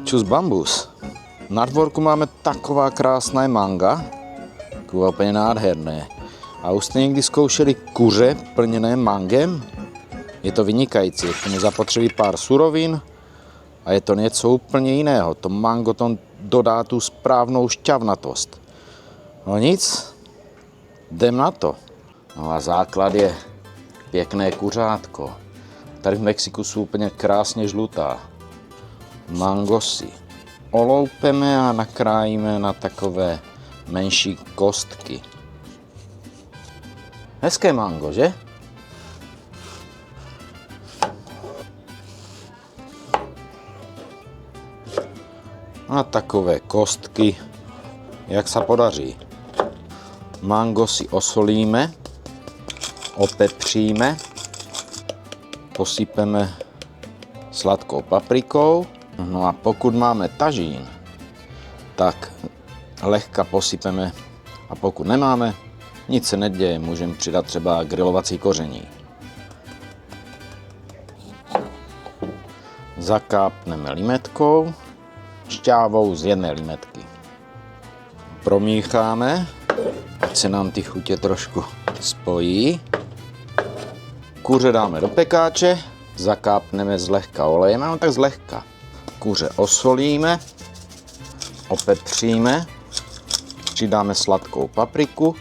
Čus bambus. Na dvorku máme taková krásná manga, taková úplně nádherné. A už jste někdy zkoušeli kuře plněné mangem? Je to vynikající, je k tomu zapotřebí pár surovin a je to něco úplně jiného. To mango to dodá tu správnou šťavnatost. No nic, jdem na to. No a základ je pěkné kuřátko. Tady v Mexiku jsou úplně krásně žlutá. Mango si oloupeme a nakrájíme na takové menší kostky. Hezké mango, že? A takové kostky, jak se podaří. Mango si osolíme, opepříme, posypeme sladkou paprikou. No a pokud máme tažín, tak lehka posypeme, a pokud nemáme, nic se neděje, můžeme přidat třeba grilovací koření. Zakápneme limetkou, šťávou z jedné limetky. Promícháme, ať se nám ty chutě trošku spojí. Kuře dáme do pekáče, zakápneme zlehka olejem, no tak zlehka. Kuře osolíme, opepříme, přidáme sladkou papriku,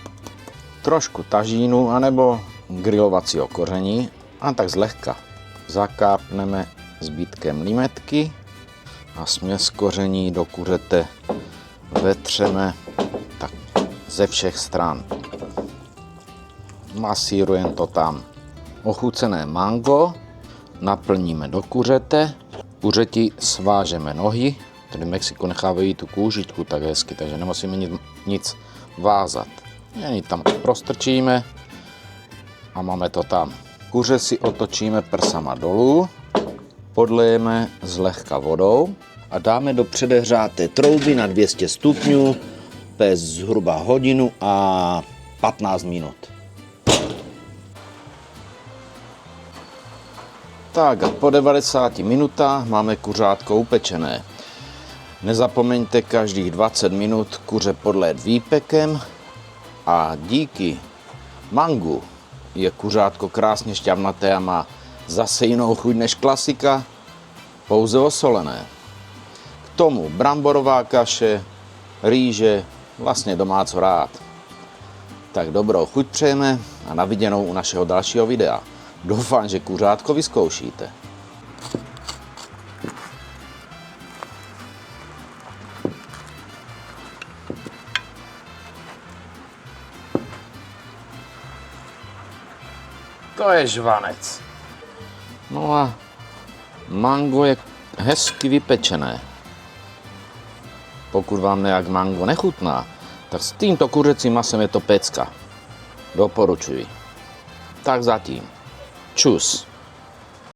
trošku tažínu anebo grilovacího koření a tak zlehka zakápneme zbytkem limetky a směs koření do kuřete vetřeme tak ze všech stran. Masírujeme to tam. Ochucené mango naplníme do kuřete. Kuřeti svážeme nohy, tady v Mexiku nechávají tu kůžičku tak hezky, takže nemusíme nic vázat. Jen ji tam prostrčíme a máme to tam. Kuře si otočíme prsama dolů, podlejeme zlehka vodou a dáme do předehřáté trouby na 200 stupňů bez zhruba hodinu a 15 minut. Tak a po 90 minutách máme kuřátko upečené. Nezapomeňte každých 20 minut kuře podlét výpekem a díky mangu je kuřátko krásně šťavnaté a má zase jinou chuť než klasika, pouze osolené. K tomu bramborová kaše, rýže, vlastně doma co rád. Tak dobrou chuť přejeme a na viděnou u našeho dalšího videa. Doufám, že kuřátko vyzkoušíte. To je žvanec. No a mango je hezky vypečené. Pokud vám nějak mango nechutná, tak s tímto kuřecím masem je to pecka. Doporučuji. Tak zatím. Čus.